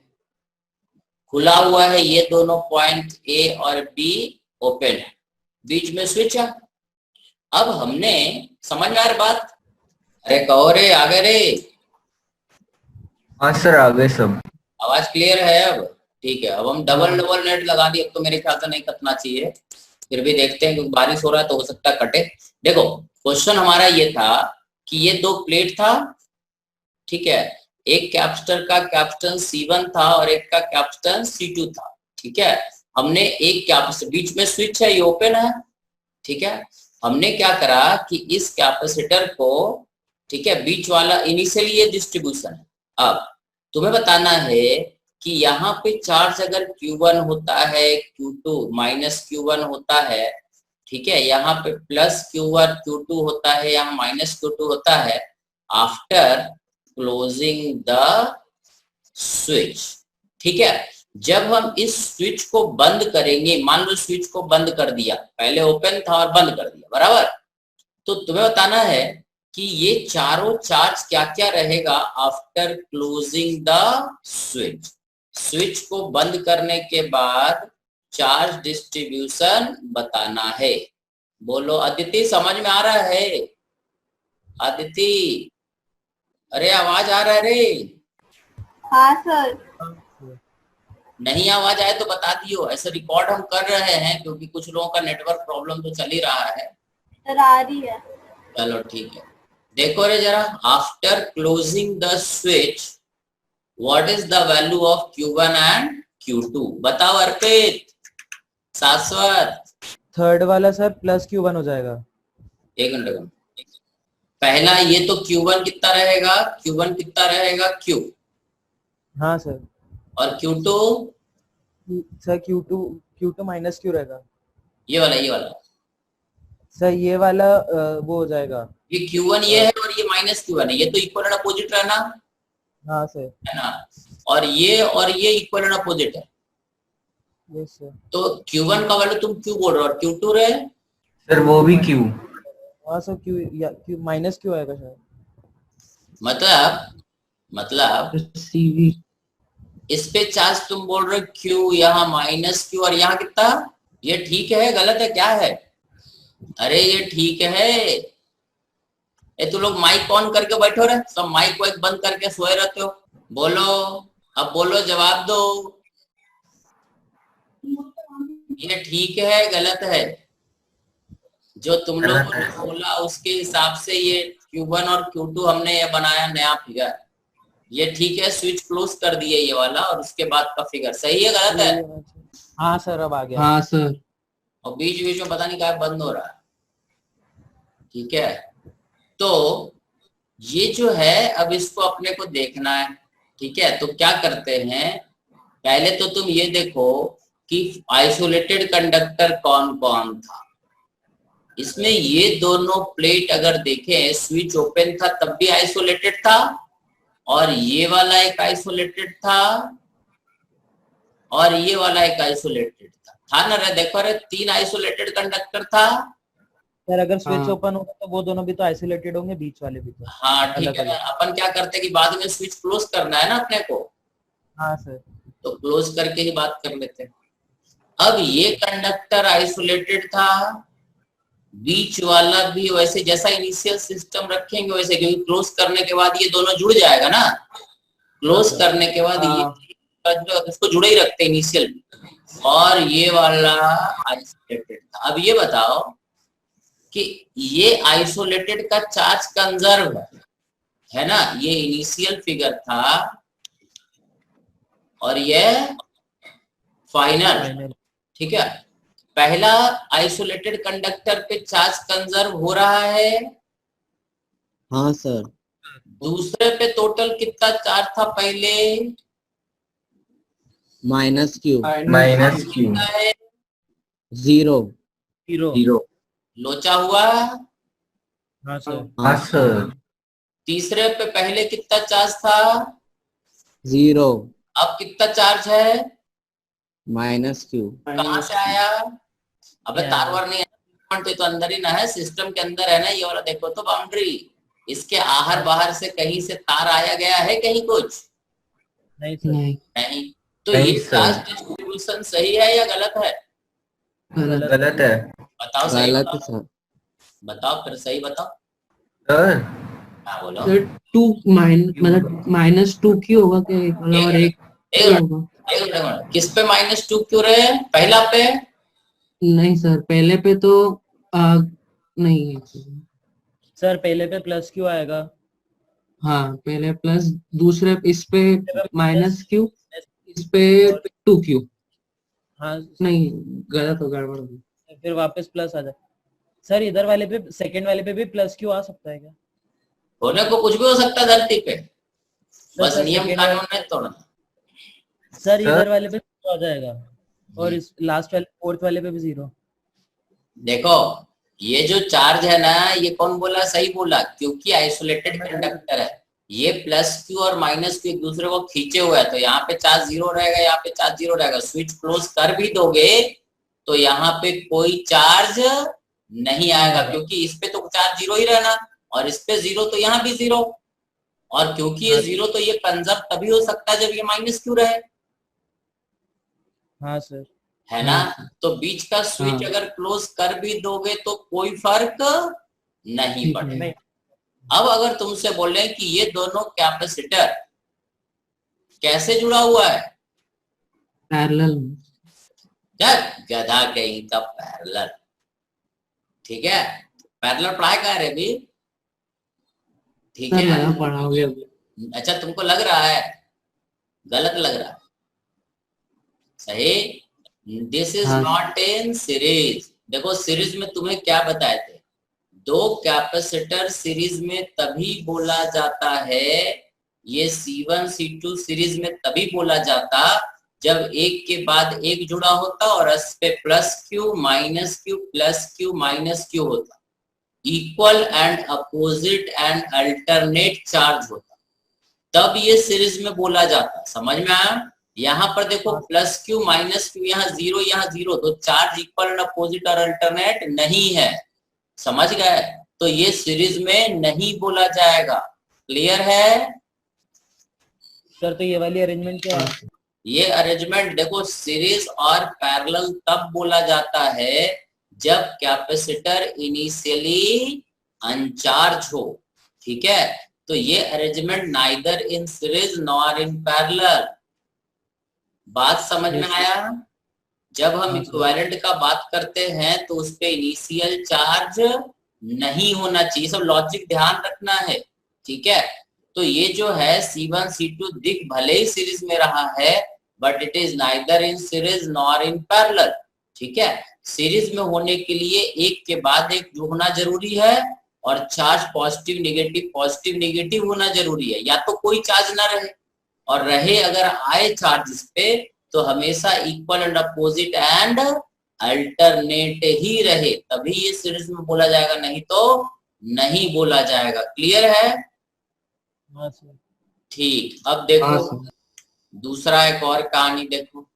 खुला हुआ है, ये दोनों पॉइंट A और B ओपन है, बीच में स्विच है। अब हमने समझ में आ रही बात? अरे कहो रे, आगे रे, हाँ सर आ गए सब। आवाज क्लियर है अब? ठीक है, अब हम डबल नेट लगा दिए, अब तो मेरे ख्याल से नहीं कटना चाहिए, फिर भी देखते हैं क्योंकि बारिश हो रहा है तो हो सकता है कटे। देखो क्वेश्चन हमारा ये था कि ये दो प्लेट था, ठीक है, एक कैपेसिटर का कैपेसिटेंस C1 था और एक का कैपेसिटेंस C2 था, ठीक है। हमने एक कैपेसिटर, बीच में स्विच है, ये ओपन है, ठीक है। हमने क्या करा कि इस कैपेसिटर को, ठीक है, बीच वाला इनिशियली ये डिस्ट्रीब्यूशन है। अब तुम्हें बताना है कि यहाँ पे चार्ज अगर Q1 होता है, Q2 माइनस Q1 होता है, ठीक है, यहाँ पे प्लस Q1 Q2 होता है, यहाँ माइनस Q2 होता है, आफ्टर क्लोजिंग द स्विच, ठीक है। जब हम इस स्विच को बंद करेंगे, मान लो स्विच को बंद कर दिया, पहले ओपन था और बंद कर दिया, बराबर, तो तुम्हें बताना है कि ये चारों चार्ज क्या क्या रहेगा after closing the switch. Switch को बंद करने के बाद चार्ज डिस्ट्रीब्यूशन बताना है। बोलो अदिति, समझ में आ रहा है? अदिति, अरे आवाज आ रहा है रे? हाँ सर। नहीं आवाज आए तो बता दियो, ऐसे रिकॉर्ड हम कर रहे हैं क्योंकि कुछ लोगों का नेटवर्क प्रॉब्लम तो चल ही रहा है। सर आ रही है। चलो ठीक है, देखो रे जरा, after closing the switch what is the value of Q1 and Q2? बताओ अर्पित, शाश्वत। थर्ड वाला सर प्लस Q1 हो जाएगा। एक मिनट, पहला ये तो Q1 कितना रहेगा, Q1 कितना रहेगा Q, हाँ सर। और Q2 sir Q2 minus Q रहेगा। ये वाला सर ये वाला वो हो जाएगा। ये Q1 ये है और ये माइनस Q1 है, ये तो इक्वल एंड अपोजिट रहना हाँ सर। है ना, और ये इक्वल एंड अपोजिट है। Yes sir. तो Q1 का वैल्यू तुम Q बोल रहे हो और Q2 रहे? सर वो भी Q। हाँ सर Q माइनस Q आएगा शायद। मतलब CV इस पे चार्ज तुम बोल रहे हो Q, यहाँ माइनस Q और यहाँ कितना? ये ठीक है गलत है क्या है? अरे ये ठीक है। ये तुम लोग माइक ऑन करके बैठो रहे, सब माइक वाइक बंद करके सोए रहते हो। बोलो, अब बोलो, जवाब दो, ये ठीक है गलत है? जो तुम लोगों ने बोला उसके हिसाब से ये Q1 और Q2 हमने ये बनाया नया फिगर, ये ठीक है, स्विच क्लोज कर दिए ये वाला और उसके बाद का फिगर सही है गलत है? हाँ सर अब आ गया। हाँ सर। और बीच बीच में पता नहीं क्या बंद हो रहा है, ठीक है। तो ये जो है अब इसको अपने को देखना है, ठीक है। तो क्या करते हैं, पहले तो तुम ये देखो कि आइसोलेटेड कंडक्टर कौन कौन था। इसमें ये दोनों प्लेट अगर देखें, स्विच ओपन था तब भी आइसोलेटेड था, और ये वाला एक आइसोलेटेड था, और ये वाला एक आइसोलेटेड था ना रे? देखो रे, 3 आइसोलेटेड कंडक्टर था। सर अगर स्विच हाँ। ओपन होगा तो वो दोनों भी तो आइसोलेटेड होंगे, बीच वाले भी तो। हाँ ठीक अलग है, अलग। अपन क्या करते हैं कि बाद में स्विच क्लोज करना है ना अपने को, हाँ सर। तो क्लोज करके ही बात कर लेते हैं। अब ये कंडक्टर आइसोलेटेड था, बीच वाला भी वैसे जैसा इनिशियल सिस्टम रखेंगे वैसे, क्योंकि क्लोज करने के बाद ये दोनों जुड़ जाएगा ना, क्लोज करने के बाद ये इसको जुड़े ही रखते इनिशियल, और ये वाला आइसोलेटेड था। अब ये बताओ कि ये आइसोलेटेड का चार्ज कंजर्व है ना, ये इनिशियल फिगर था और ये फाइनल, ठीक है। पहला आइसोलेटेड कंडक्टर पे चार्ज कंजर्व हो रहा है, हाँ सर। दूसरे पे टोटल कितना चार्ज था पहले? Minus Q। कितना है? 0। लोचा हुआ। हाँ सर। हाँ सर। तीसरे पे पहले कितना चार्ज था? 0। अब कितना चार्ज है? Minus Q। कहाँ से आया? अबे तार वार नहीं है, तो अंदर ही ना है, सिस्टम के अंदर है ना ये वाला, देखो तो बाउंड्री, इसके आहार बाहर से कहीं से तार आया गया है कहीं कुछ? नहीं सर। नहीं। तो ये चार्ज डिस्ट्रीब्यूशन सही है या गलत है? गलत बताओ सही गलत है बताओ। सर। बताओ फिर सही बताओ। सर हाँ बोलो। सर 2 मतलब -2q होगा क्या एक वाला, और एक एक q मिनट, होगा? एक मिनट, किस पे -2 क्यों रहे? पहला पे? नहीं सर, पहले पे तो नहीं है। सर पहले पे प्लस क्यू आएगा, हाँ पहले प्लस, दूसरे इस पे -q, इस पे और 2q। हाँ नहीं, गलत हो, गड़बड़ हो गई। फिर वापस प्लस आ जाए। सर इधर वाले पे, सेकंड वाले पे भी प्लस क्यू आ सकता है क्या? होने को कुछ भी हो सकता है धरती पे, बस सर नियम सेकंड कानून वाले, है तोड़ना। सर सर इधर वाले पे 0 आ जाएगा, और इस लास्ट वाले, फोर्थ वाले पे भी 0। देखो ये जो चार्ज है ना, ये कौन बोला? सही बोला, क्योंकि आइसोलेटेड कंडक्टर है। ये प्लस क्यू और माइनस क्यू एक दूसरे को खींचे हुए है, तो यहाँ पे चार्ज 0 रहेगा, यहाँ पे चार्ज 0 रहेगा। स्विच क्लोज कर भी दोगे तो यहाँ पे कोई चार्ज नहीं आएगा, क्योंकि इस पे तो चार्ज 0 ही रहना, और इस पे 0 तो यहाँ भी 0, और क्योंकि ये 0 तो ये कंजर्व तभी हो सकता है जब ये माइनस क्यू रहे, हाँ सर। है ना? तो बीच का स्विच हाँ। अगर क्लोज कर भी दोगे तो कोई फर्क नहीं ठीक पड़ेगा। है। अब अगर तुमसे बोले कि ये दोनों कैपेसिटर कैसे जुड़ा हुआ है, पैरेलल। क्या गधा कहीं का पैरेलल, ठीक है? पैरेलल पढ़ाई का है अभी, ठीक सर है? लगा पढ़ाओगे अभी? अच्छा तुमको लग रहा है, गलत लग रहा है, सही? दिस इज हाँ। Not in series. देखो सीरीज में तुम्हें क्या बताए थे, दो कैपेसिटर सीरीज में तभी बोला जाता है, ये C1 C2 सीरीज में तभी बोला जाता जब एक के बाद एक जुड़ा होता और इस पे plus Q minus Q plus Q minus Q होता, equal and opposite and alternate charge होता, तब ये सीरीज में बोला जाता। समझ में आया? यहाँ पर देखो प्लस क्यू माइनस क्यू, यहाँ 0 यहाँ 0, तो चार्ज इक्वल एंड अपोजिट और अल्टरनेट नहीं है, समझ गए? तो ये सीरीज में नहीं बोला जाएगा। क्लियर है? सर तो ये वाली अरेंजमेंट क्या है? ये अरेंजमेंट देखो, सीरीज और पैरेलल तब बोला जाता है जब कैपेसिटर इनिशियली अनचार्ज हो, ठीक है? तो ये arrangement neither in series nor in parallel. बात समझ में आया? जब हम इक्विवेलेंट का बात करते हैं तो उस पे इनिशियल चार्ज नहीं होना चाहिए, सब लॉजिक ध्यान रखना है, ठीक है? तो ये जो है C1 C2 दिख भले ही सीरीज में रहा है, but it is neither in series nor in parallel, ठीक है? सीरीज में होने के लिए एक के बाद एक जो होना जरूरी है, और चार्ज पॉजिटिव नेगेटिव होना जरूरी है, या तो कोई चार्ज ना रहे, और रहे अगर आए चार्ज इस पे तो हमेशा equal and opposite and alternate ही रहे, तभी ये सीरीज में बोला जाएगा, नहीं तो नहीं बोला जाएगा। क्लियर है? हाँ सर। ठीक। अब हाँ देखो सर। दूसरा एक और कहानी देखो,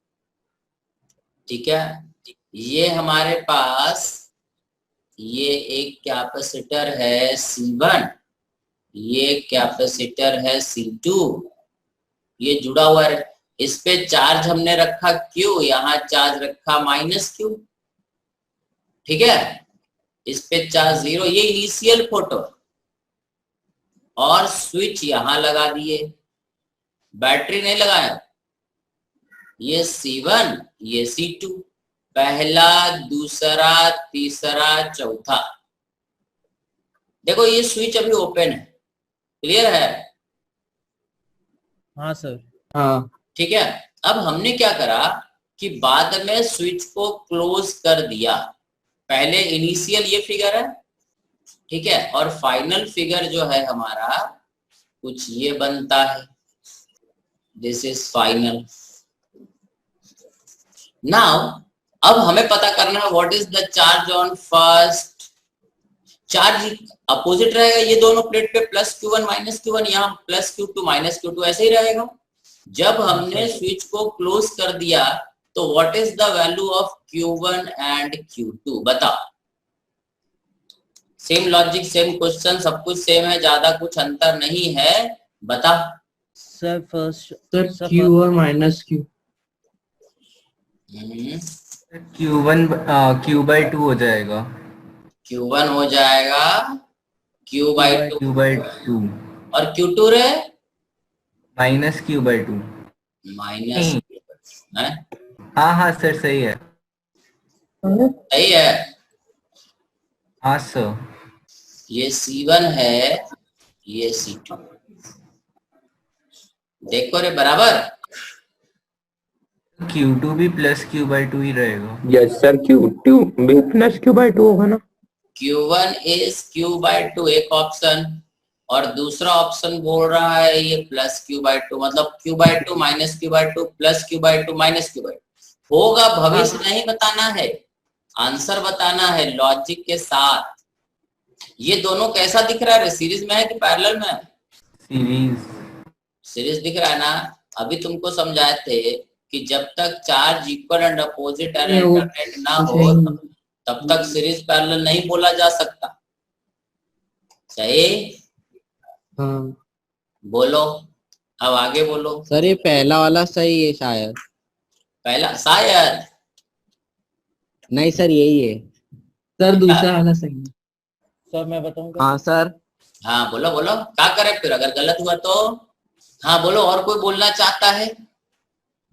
ठीक है? ये हमारे पास ये एक कैपेसिटर है C1, ये कैपेसिटर है C2, ये जुड़ा हुआ है, इस पे चार्ज हमने रखा Q, यहाँ चार्ज रखा -Q, ठीक है? इस पे चार्ज 0, ये इनिशियल फोटो, और स्विच यहां लगा दिए, बैटरी नहीं लगाया, ये C1 ये C2, पहला दूसरा तीसरा चौथा, देखो ये स्विच अभी ओपन है। क्लियर है? हाँ सर। हाँ। ठीक है? अब हमने क्या करा कि बाद में स्विच को क्लोज कर दिया। पहले इनिशियल ये फिगर है, ठीक है? और फाइनल फिगर जो है हमारा कुछ ये बनता है, दिस इज फाइनल। नाउ अब हमें पता करना है what is the charge on first. Charge opposite रहेगा, ये दोनों प्लेट पे +Q1 -Q1, यहाँ +Q2 -Q2 ऐसे ही रहेगा। जब हमने स्विच को क्लोज कर दिया तो what is the value of Q1 and Q2 बताओ। सेम लॉजिक, सेम क्वेश्चन, सब कुछ सेम है, ज्यादा कुछ अंतर नहीं है, बता। सर फर्स्ट, सर Q और -Q। Q1 Q/2 हो जाएगा। Q1 हो जाएगा Q/2 Q/2 और Q2 रे -Q/2। माइनस है। हाँ हाँ सर सही है। सही है। हाँ सर। ये C1 है, ये C2। देखो रे बराबर। Q2 भी +Q/2 ही रहेगा। यस सर, Q2 भी +Q/2 होगा ना। Q1 इज Q/2 एक ऑप्शन, और दूसरा ऑप्शन बोल रहा है ये +Q/2, मतलब Q/2 -Q/2 +Q/2 -Q/2 होगा। भविष्य नहीं बताना है, आंसर बताना है लॉजिक के साथ। ये दोनों कैसा दिख रहा है, सीरीज में है कि पैरेलल में है? सीरीज। सीरीज दिख रहा है ना। अभी तुमको समझाए थे कि जब तक charge equal and opposite and alternate ना हो तब तक सीरीज पैरेलल नहीं बोला जा सकता। सही? हाँ बोलो, अब आगे बोलो। सर, ये पहला वाला सही है शायद। पहला शायद नहीं सर, यही है। सर दूसरा वाला सही है। सर मैं बताऊंगा। हाँ सर। हाँ बोलो बोलो, क्या करे फिर अगर गलत हुआ तो? हाँ बोलो, और कोई बोलना चाहता है?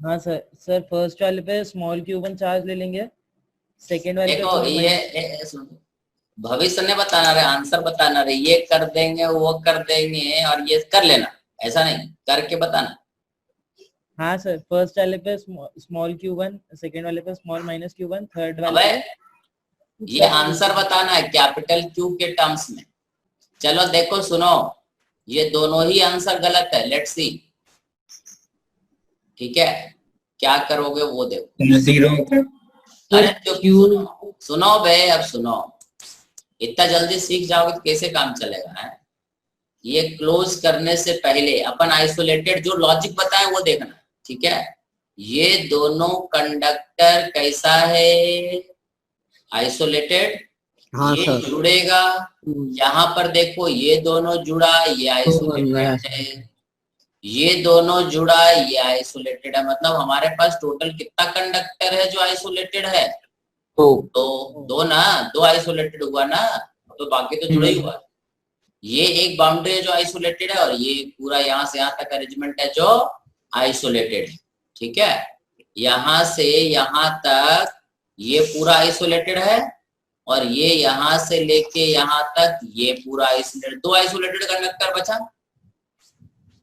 हाँ सर, सर फर्स्ट वाले पे स्मॉल Q1 चार्ज ले लेंगे, सेकंड वाले पे देखो सुनो, भविष्य ने बताना रहे, आंसर बताना रहे, ये कर देंगे वो कर देंगे और ये कर लेना, ऐसा नहीं, करके बताना। हाँ सर, फर्स्ट वाले पे स्मॉल Q1, सेकंड वाले पे स्मॉल -Q1, थर्ड वाले अबे पे ये आंसर बताना है कैपिटल Q के टर्म्स में। चलो देखो सुनो, ये दोनों ही आंसर गलत है, लेट्स सी। ठीक है, क्या करोगे वो देखो। 0। अरे सुनो बे, अब सुनो, इतना जल्दी सीख जाओगे तो कैसे काम चलेगा है? ये क्लोज करने से पहले अपन आइसोलेटेड जो लॉजिक बताए वो देखना। ठीक है, ये दोनों कंडक्टर कैसा है, आइसोलेटेड। हाँ ये सर। जुड़ेगा, यहाँ पर देखो ये दोनों जुड़ा, ये आइसोलेटेड है, ये दोनों जुड़ा, ये आइसोलेटेड है। मतलब हमारे पास टोटल कितना कंडक्टर है जो आइसोलेटेड है? तो दो ना, दो आइसोलेटेड हुआ ना, तो बाकी तो जुड़ा ही हुआ। ये एक बाउंड्री है जो आइसोलेटेड है, और ये पूरा यहाँ से यहाँ तक अरेंजमेंट है जो आइसोलेटेड है। ठीक है, यहाँ से यहाँ तक ये पूरा आइसोलेटेड है, और ये यहाँ से लेके यहाँ तक ये पूरा आइसोलेटेड, दो आइसोलेटेड कंडक्टर बचा।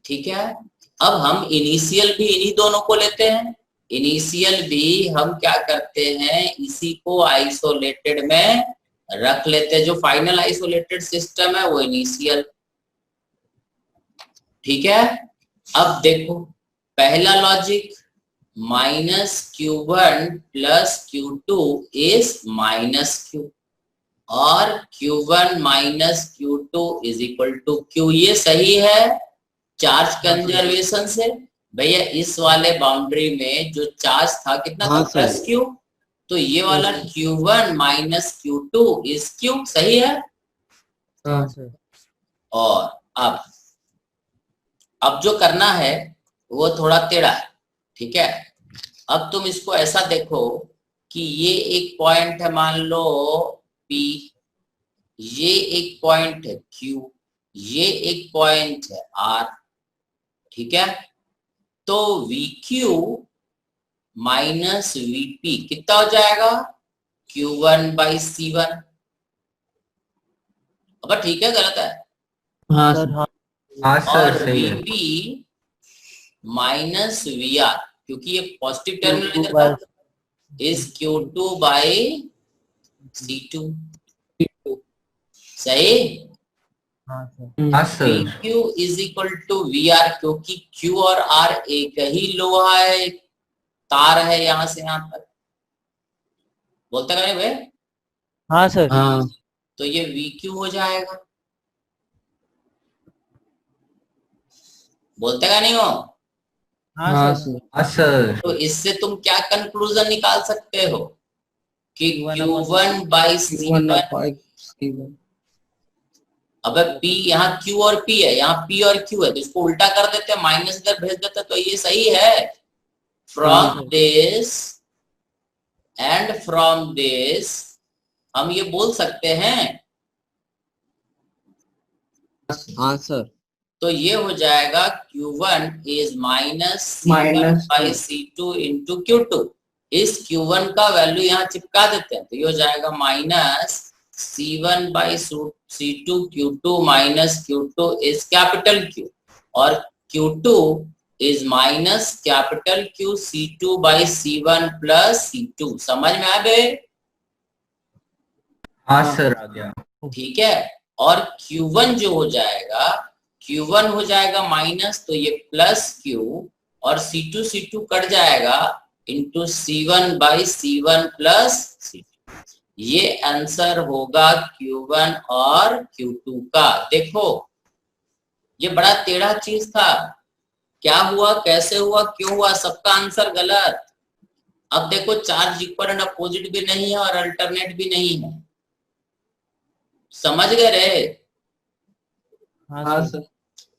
ठीक है, अब हम इनिशियल भी इन्हीं दोनों को लेते हैं। इनिशियल भी हम क्या करते हैं, इसी को आइसोलेटेड में रख लेते हैं। जो फाइनल आइसोलेटेड सिस्टम है वो इनिशियल। ठीक है, अब देखो पहला logic -Q1 + Q2 is -Q, और Q1 - Q2 = Q। ये सही है चार्ज कंजर्वेशन से। भैया इस वाले बाउंड्री में जो चार्ज था कितना था, +Q, तो ये वाला Q1 - Q2 इज Q। सही है? हाँ सर। और अब जो करना है वो थोड़ा टेढ़ा है। ठीक है, अब तुम इसको ऐसा देखो कि ये एक पॉइंट है, मान लो P, ये एक पॉइंट है Q, ये एक पॉइंट है R। ठीक है, तो VQ - VP कितना हो जाएगा, Q1/C1। अब ठीक है गलत है? हाँ सर सर। हाँ। हाँ और सर सही है। VP - VR, क्योंकि ये पॉजिटिव टर्मिनल इधर था, इज Q2/C2। सही? हाँ सर। हाँ सर। VQ = VR, क्योंकि Q और R एक ही लोहा है, तार है यहाँ से यहाँ तक। बोलते करें भाई? हाँ सर। हाँ तो ये VQ हो जाएगा। बोलते का नहीं हो? हाँ हाँ सर। सर। हाँ सर। तो इससे तुम क्या कंक्लूजन निकाल सकते हो कि Q1/C1। अब P, यहाँ Q और P है, यहाँ P और Q है, तो इसको उल्टा कर देते हैं, माइनस इधर भेज देते हैं, तो ये सही है। From this and from this हम ये बोल सकते हैं। हाँ सर। तो ये हो जाएगा Q1 is minus Minus by C2 into Q2। इस Q1 का वैल्यू यहाँ चिपका देते हैं, तो ये हो जाएगा minus C1 by C2 Q2 minus Q2 is capital Q, और Q2 is minus capital Q C2 by C1 plus C2। समझ में आ गए? हाँ सर आ गया। ठीक है। और Q1 जो हो जाएगा, Q1 हो जाएगा माइनस, तो ये प्लस Q, और C2 कट जाएगा into C1 by C1 plus C2। ये आंसर होगा Q1 और Q2 का। देखो ये बड़ा टेढ़ा चीज था, क्या हुआ, कैसे हुआ, क्यों हुआ, सबका आंसर गलत। अब देखो चार्ज इक्वल एंड अपोजिट भी नहीं है और अल्टरनेट भी नहीं है। समझ गए रे? हाँ सर।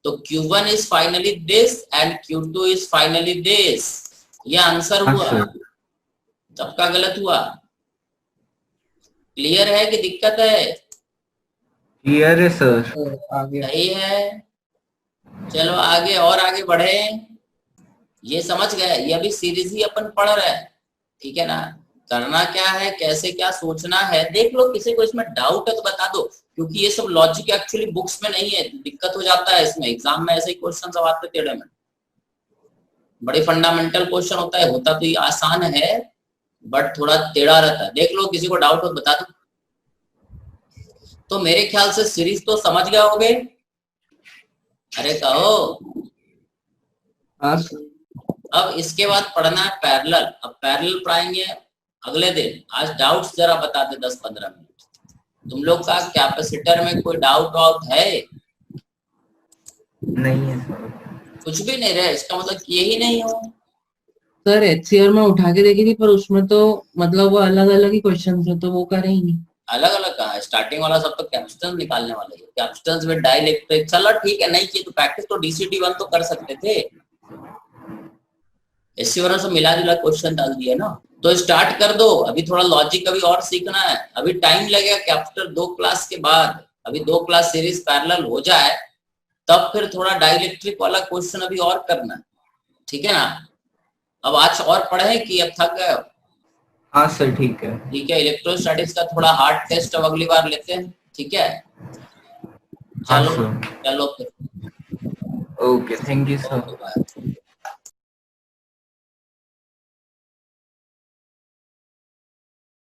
तो Q1 is finally this and Q2 is finally this। ये आंसर हाँ हुआ, सर। सबका गलत हुआ। क्लियर है कि दिक्कत है? क्लियर है सर। सही है। चलो आगे और आगे बढ़े। ये समझ गए, ये अभी सीरीज ही अपन पढ़ रहे हैं, ठीक है ना। करना क्या है, कैसे क्या सोचना है, देख लो। किसी को इसमें डाउट है तो बता दो, क्योंकि ये सब लॉजिक एक्चुअली बुक्स में नहीं है, दिक्कत हो जाता है इसमें। एग्जाम में ऐसे ही क्वेश्चन सब आते टेढ़े में, बड़े फंडामेंटल क्वेश्चन होता है। होता तो ये आसान है बट थोड़ा टेढ़ा रहता है। देख लो, किसी को डाउट हो तो बता दो। तो मेरे ख्याल से सीरीज तो समझ गए होगे। अरे कहो। हाँ सर। अब इसके बाद पढ़ना है पैरेलल। अब पैरेलल पढ़ाएंगे अगले दिन। आज डाउट्स जरा बता दे 10-15 मिनट। तुम लोग का कैपेसिटर में कोई डाउट है? नहीं है सर। कुछ भी नहीं रहे, इसका मतलब ये ही नहीं हो। सर HCR में उठा के देखी थी, पर उसमें तो मतलब वो अलग अलग ही क्वेश्चन थे, तो वो करे ही नहीं। अलग अलग कहा है, स्टार्टिंग वाला सब तो कैपेसिटेंस निकालने वाला है। कैपेसिटेंस में डाइलेक्ट्रिक, चलो ठीक है, नहीं किए तो प्रैक्टिस तो DCT1 तो कर सकते थे। SC1 से मिला जुला क्वेश्चन डाल दिए ना। तो स्टार्ट कर दो। अभी थोड़ा लॉजिक अभी और सीखना है, अभी टाइम लगेगा। कैपेसिटर 2 क्लास के बाद, अभी 2 क्लास सीरीज पैरेलल हो जाए तब फिर थोड़ा डाइलेक्ट्रिक वाला क्वेश्चन अभी और करना है, ठीक है ना। अब आज और पढ़े कि अब थक गए? हाँ सर ठीक है। ठीक है। इलेक्ट्रोस्टैटिक्स का थोड़ा हार्ड टेस्ट अब अगली बार लेते हैं, ठीक है। हाँ चलो सर। चलो फिर। Okay, thank you sir. Okay bye.